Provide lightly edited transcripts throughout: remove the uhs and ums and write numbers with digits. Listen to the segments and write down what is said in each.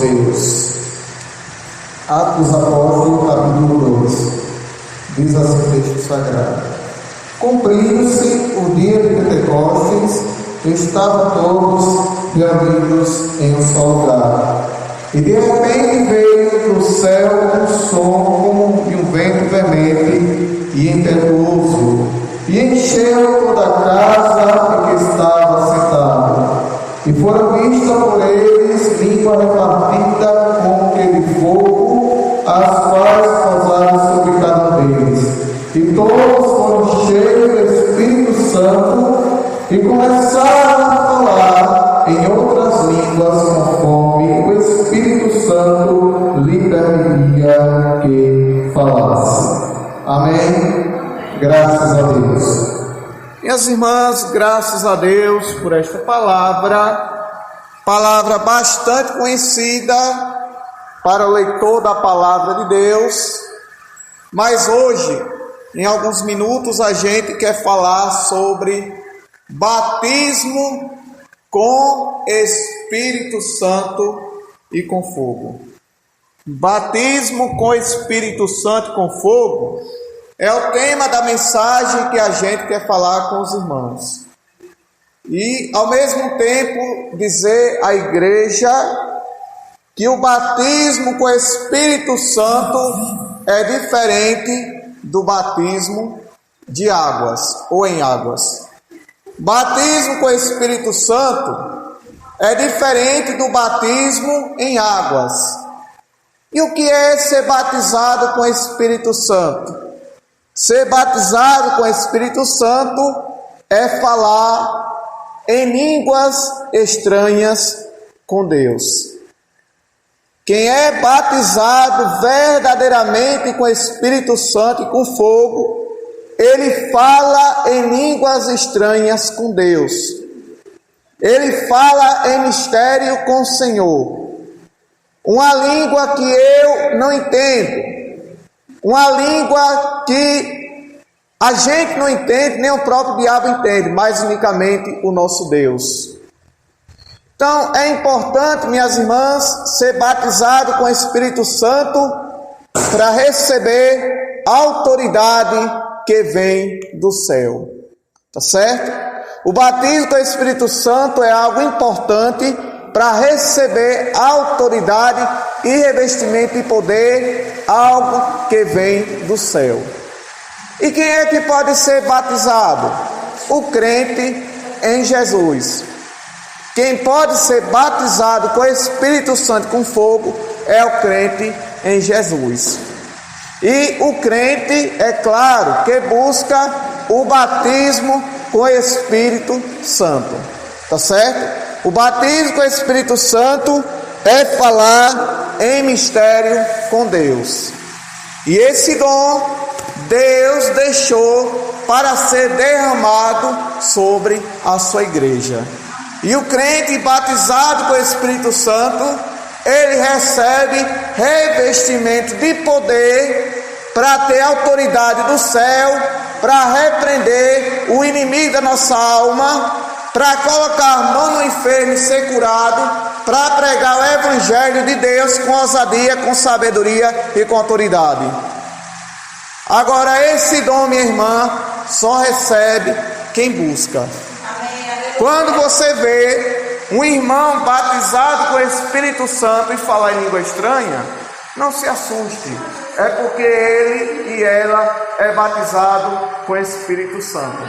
Deus. Atos dos Apóstolos, capítulo 2. Diz assim o texto sagrado: Cumprindo-se o dia de Pentecostes, estavam todos reunidos em um só lugar. E de repente veio do céu um som como de um vento veemente e impetuoso, e encheu toda a casa em que estava sentado. E foram vistas por eles língua repartida como que de fogo, as quais pousaram sobre cada um deles. E todos foram cheios do Espírito Santo e começaram a falar em outras línguas conforme o Espírito Santo lhe permitia que falasse. Amém? Graças a Deus. Minhas irmãs, graças a Deus por esta palavra bastante conhecida para o leitor da palavra de Deus, mas hoje, em alguns minutos, a gente quer falar sobre batismo com Espírito Santo e com fogo. Batismo com Espírito Santo e com fogo é o tema da mensagem que a gente quer falar com os irmãos. E, ao mesmo tempo, dizer à igreja que o batismo com o Espírito Santo é diferente do batismo de águas ou em águas. Batismo com o Espírito Santo é diferente do batismo em águas. E o que é ser batizado com o Espírito Santo? Ser batizado com o Espírito Santo é falar em línguas estranhas com Deus. Quem é batizado verdadeiramente com o Espírito Santo e com fogo, ele fala em línguas estranhas com Deus. Ele fala em mistério com o Senhor. Uma língua que eu não entendo. Uma língua que a gente não entende, nem o próprio diabo entende, mas unicamente o nosso Deus. Então, é importante, minhas irmãs, ser batizado com o Espírito Santo para receber a autoridade que vem do céu. Tá certo? O batismo com o Espírito Santo é algo importante para receber a autoridade e revestimento de poder, algo que vem do céu. E quem é que pode ser batizado? O crente em Jesus. Quem pode ser batizado com o Espírito Santo com fogo é o crente em Jesus. E o crente, é claro, que busca o batismo com o Espírito Santo. Tá certo? O batismo com o Espírito Santo é falar em mistério com Deus. E esse dom Deus deixou para ser derramado sobre a sua igreja. E o crente batizado com o Espírito Santo, ele recebe revestimento de poder para ter autoridade do céu, para repreender o inimigo da nossa alma, para colocar a mão no enfermo e ser curado, para pregar o Evangelho de Deus com ousadia, com sabedoria e com autoridade. Agora, esse dom, minha irmã, só recebe quem busca. Quando você vê um irmão batizado com o Espírito Santo e falar em língua estranha, não se assuste. É porque ele e ela é batizado com o Espírito Santo.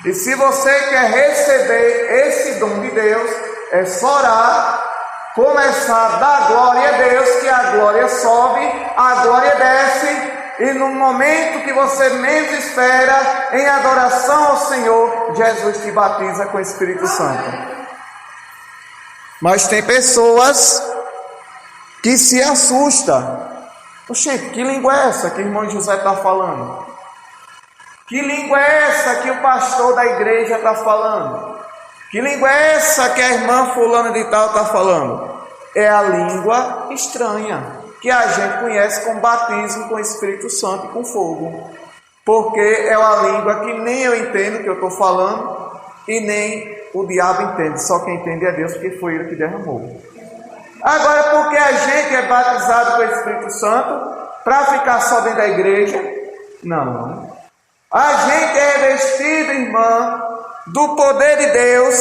E se você quer receber esse dom de Deus, é só orar, começar a dar glória a Deus, que a glória sobe, a glória desce, e no momento que você menos espera, em adoração ao Senhor, Jesus te batiza com o Espírito Santo. Mas tem pessoas que se assustam. Oxe, que língua é essa que o irmão José está falando? Que língua é essa que o pastor da igreja está falando? Que língua é essa que a irmã fulana de tal está falando? É a língua estranha, que a gente conhece como batismo com o Espírito Santo e com fogo. Porque é uma língua que nem eu entendo o que eu estou falando, e nem o diabo entende. Só quem entende é Deus, porque foi ele que derramou. Agora, porque a gente é batizado com o Espírito Santo para ficar só dentro da igreja? Não. A gente é revestido, irmã, do poder de Deus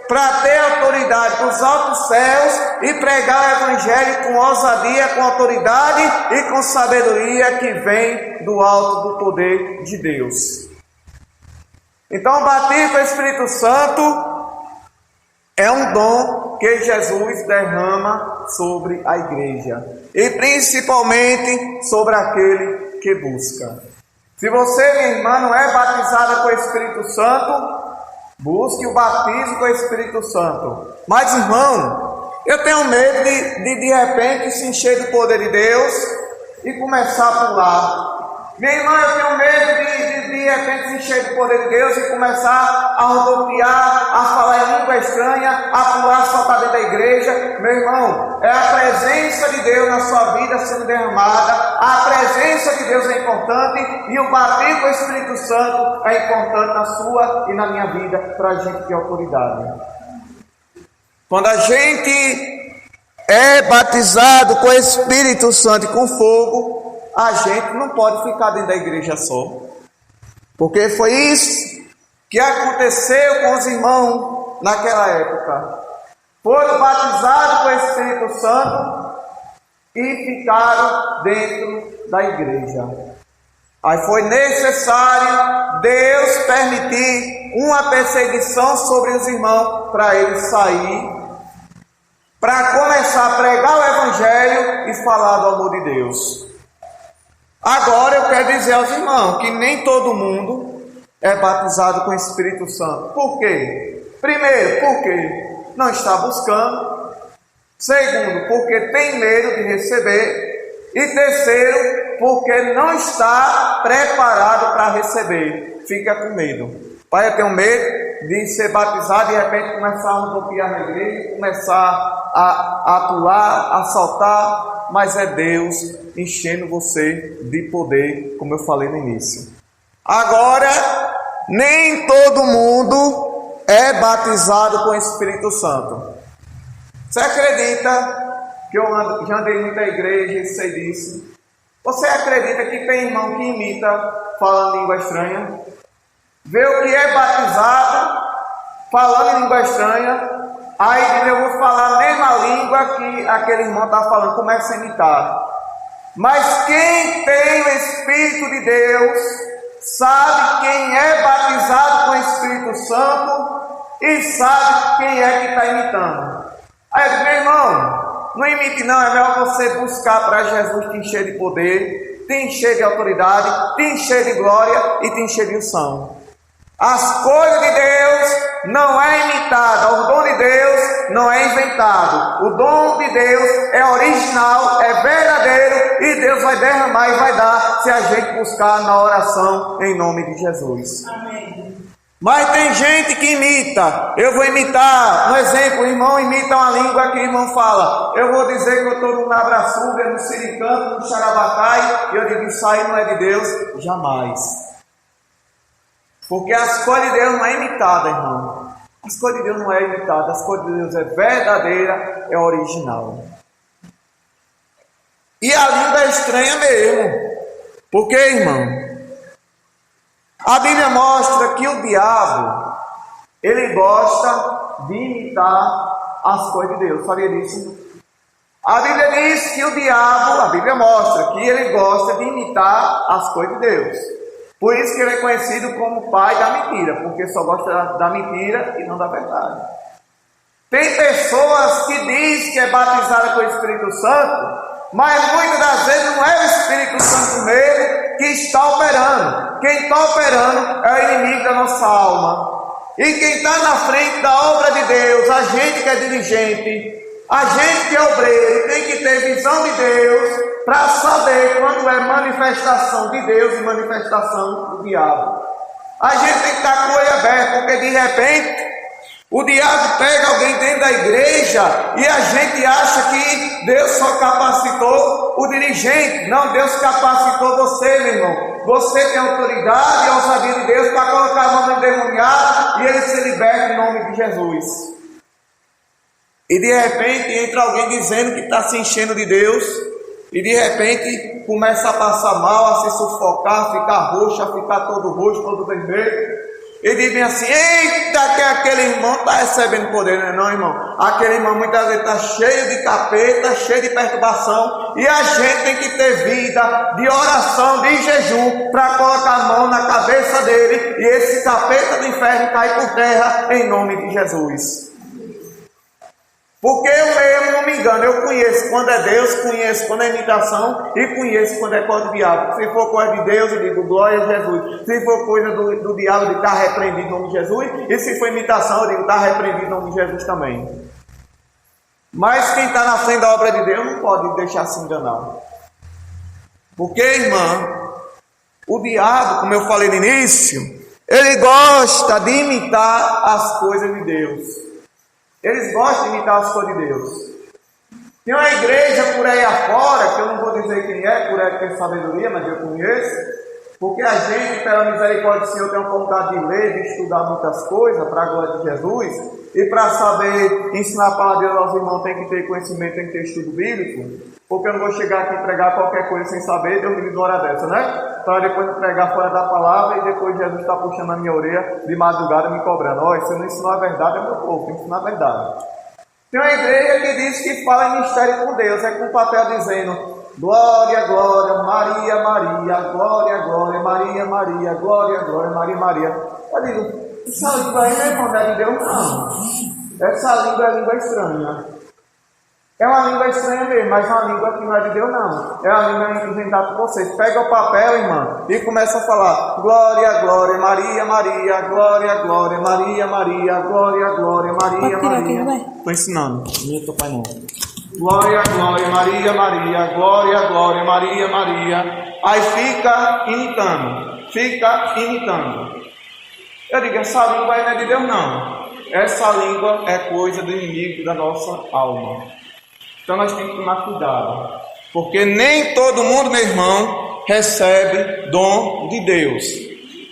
para ter autoridade dos altos céus e pregar o Evangelho com ousadia, com autoridade e com sabedoria que vem do alto do poder de Deus. Então, o batismo com o Espírito Santo é um dom que Jesus derrama sobre a igreja e principalmente sobre aquele que busca. Se você, minha irmã, não é batizada com o Espírito Santo, busque o batismo com o Espírito Santo. Mas, irmão, eu tenho medo de repente se encher do poder de Deus e começar a pular. Minha irmã, eu tenho medo de repente se encher do poder de Deus e começar a rodopiar, a falar em língua estranha, a pular, soltar dentro da igreja. Meu irmão, é a presença de Deus na sua vida sendo derramada. A presença de Deus é importante e o batismo com o Espírito Santo é importante na sua e na minha vida para a gente ter autoridade. Quando a gente é batizado com o Espírito Santo e com fogo, a gente não pode ficar dentro da igreja só. Porque foi isso que aconteceu com os irmãos naquela época. Foram batizados com o Espírito Santo e ficaram dentro da igreja. Aí foi necessário Deus permitir uma perseguição sobre os irmãos para eles saírem, para começar a pregar o Evangelho e falar do amor de Deus. Agora eu quero dizer aos irmãos que nem todo mundo é batizado com o Espírito Santo. Por quê? Primeiro, porque não está buscando. Segundo, porque tem medo de receber. E terceiro, porque não está preparado para receber. Fica com medo. Pai, eu tenho medo de ser batizado e de repente começar a rodopiar na igreja, começar a pular, a saltar. Mas é Deus enchendo você de poder, como eu falei no início. Agora, nem todo mundo é batizado com o Espírito Santo. Você acredita que eu já andei muita igreja e sei disso? Você acredita que tem irmão que imita falando língua estranha? Vê o que é batizado falando em língua estranha. Aí eu vou falar a mesma língua que aquele irmão está falando, começa a imitar. Mas quem tem o Espírito de Deus, sabe quem é batizado com o Espírito Santo e sabe quem é que está imitando. Aí, meu irmão, não imite não, é melhor você buscar para Jesus te encher de poder, te encher de autoridade, te encher de glória e te encher de unção. As coisas de Deus não é imitada, o dom de Deus não é inventado. O dom de Deus é original, é verdadeiro e Deus vai derramar e vai dar se a gente buscar na oração em nome de Jesus. Amém. Mas tem gente que imita. Eu vou imitar, um exemplo, o irmão imita uma língua que o irmão fala. Eu vou dizer que eu estou no Nabraçuga, no Siricanto, no Xarabacai, e eu digo, isso aí não é de Deus, jamais. Porque as coisas de Deus não é imitada, irmão. As coisas de Deus não é imitada. As coisas de Deus é verdadeira, é original. E a língua é estranha mesmo. Por quê, irmão? A Bíblia mostra que o diabo, ele gosta de imitar as coisas de Deus. Sabia disso? A Bíblia diz que o diabo, a Bíblia mostra que ele gosta de imitar as coisas de Deus. Por isso que ele é conhecido como pai da mentira, porque só gosta da mentira e não da verdade. Tem pessoas que dizem que é batizada com o Espírito Santo, mas muitas das vezes não é o Espírito Santo mesmo que está operando. Quem está operando é o inimigo da nossa alma. E quem está na frente da obra de Deus, a gente que é dirigente, a gente que é obreiro, tem que ter visão de Deus para saber quando é manifestação de Deus e manifestação do diabo. A gente tem que estar com o olho aberto, porque de repente o diabo pega alguém dentro da igreja e a gente acha que Deus só capacitou o dirigente. Não, Deus capacitou você, meu irmão. Você tem autoridade e ousadia de Deus para colocar a mão no endemoniado e ele se liberta em nome de Jesus. e de repente entra alguém dizendo que está se enchendo de Deus, e de repente começa a passar mal, a se sufocar, a ficar roxo, a ficar todo roxo, todo vermelho. E dizem assim: eita, que aquele irmão está recebendo poder, não é não, irmão? Aquele irmão muitas vezes está cheio de capeta, cheio de perturbação, e a gente tem que ter vida de oração, de jejum, para colocar a mão na cabeça dele, e esse capeta do inferno cai por terra, em nome de Jesus. Porque eu mesmo não me engano, eu conheço quando é Deus, conheço quando é imitação e conheço quando é coisa do diabo. Se for coisa de Deus, eu digo glória a Jesus. Se for coisa do diabo, eu digo está repreendido em nome de Jesus. E se for imitação, eu digo está repreendido em nome de Jesus também. Mas quem está na frente da obra de Deus não pode deixar se enganar. Porque, irmã, o diabo, como eu falei no início, ele gosta de imitar as coisas de Deus. Eles gostam de imitar as coisas de Deus. Tem uma igreja por aí afora, que eu não vou dizer quem é, por aí tem sabedoria, mas eu conheço, porque a gente, pela misericórdia do Senhor, tem a oportunidade de ler, de estudar muitas coisas para a glória de Jesus, e para saber ensinar a palavra de Deus aos irmãos tem que ter conhecimento, tem que ter estudo bíblico, porque eu não vou chegar aqui e pregar qualquer coisa sem saber, Deus me livre de uma hora dessa, né? Para depois de pregar fora da palavra e depois Jesus está puxando a minha orelha de madrugada me cobrando: olha, você não ensinou a verdade, é meu povo, tem que ensinar a verdade. Tem uma igreja que diz que fala em mistério com Deus, é com o papel dizendo: glória, glória, Maria, Maria, glória, glória, Maria, Maria, glória, glória, Maria, Maria. Eu digo, essa língua aí não é irmão, é de Deus, não. Essa língua é língua estranha. É uma língua estranha mesmo, mas uma língua que não é de Deus, não. É uma língua inventada por vocês. Pega o papel, irmã, e começa a falar: glória, glória, Maria, Maria, glória, glória, Maria, Maria, glória, glória, Maria, Maria. Estou ensinando, não estou pai não. Glória, glória, Maria, Maria, glória, glória, Maria, Maria. Aí fica imitando. Eu digo, essa língua aí não é de Deus, não. Essa língua é coisa do inimigo da nossa alma. Então nós temos que tomar cuidado, porque nem todo mundo, meu irmão, recebe dom de Deus,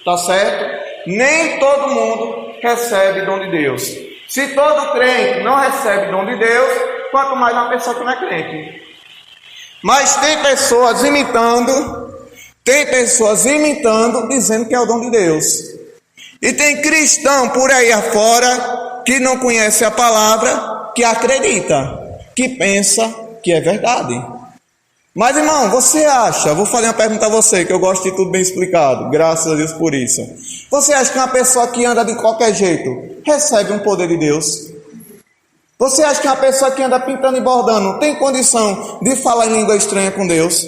tá certo? Nem todo mundo recebe dom de Deus. Se todo crente não recebe dom de Deus, quanto mais uma pessoa que não é crente. Mas tem pessoas imitando, dizendo que é o dom de Deus. E tem cristão por aí afora que não conhece a palavra, que acredita, que pensa que é verdade. Mas, irmão, você acha, vou fazer uma pergunta a você, que eu gosto de tudo bem explicado, graças a Deus por isso. Você acha que uma pessoa que anda de qualquer jeito recebe um poder de Deus? Você acha que uma pessoa que anda pintando e bordando tem condição de falar em língua estranha com Deus?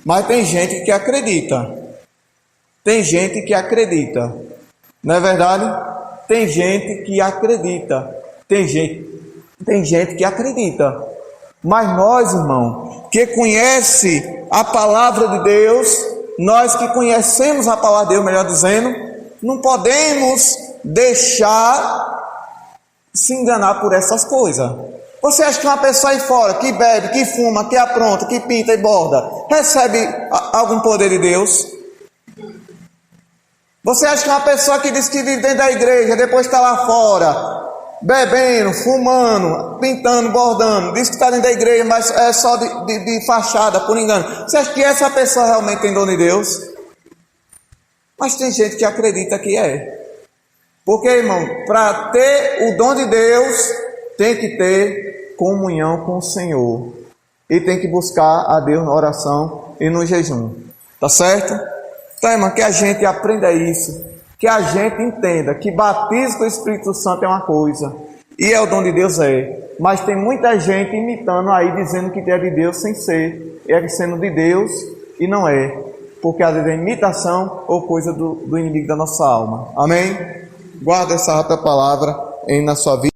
Mas tem gente que acredita. Não é verdade? Tem gente que acredita. Mas nós, irmão, que conhece a palavra de Deus, nós que conhecemos a palavra de Deus, melhor dizendo, não podemos deixar se enganar por essas coisas. Você acha que uma pessoa aí fora, que bebe, que fuma, que apronta, que pinta e borda, recebe algum poder de Deus? Você acha que uma pessoa que diz que vive dentro da igreja, depois está lá fora, bebendo, fumando, pintando, bordando, diz que está dentro da igreja, mas é só de fachada, por engano. Você acha que essa pessoa realmente tem dom de Deus? Mas tem gente que acredita que é. Porque, irmão, para ter o dom de Deus, tem que ter comunhão com o Senhor. E tem que buscar a Deus na oração e no jejum. Tá certo? Então, irmão, que a gente aprenda isso. Que a gente entenda que batismo com o Espírito Santo é uma coisa. E é o dom de Deus, Mas tem muita gente imitando aí, dizendo que é de Deus sem ser. É sendo de Deus e não é. Porque às vezes é imitação ou coisa do inimigo da nossa alma. Amém? Guarda essa rápida palavra na sua vida.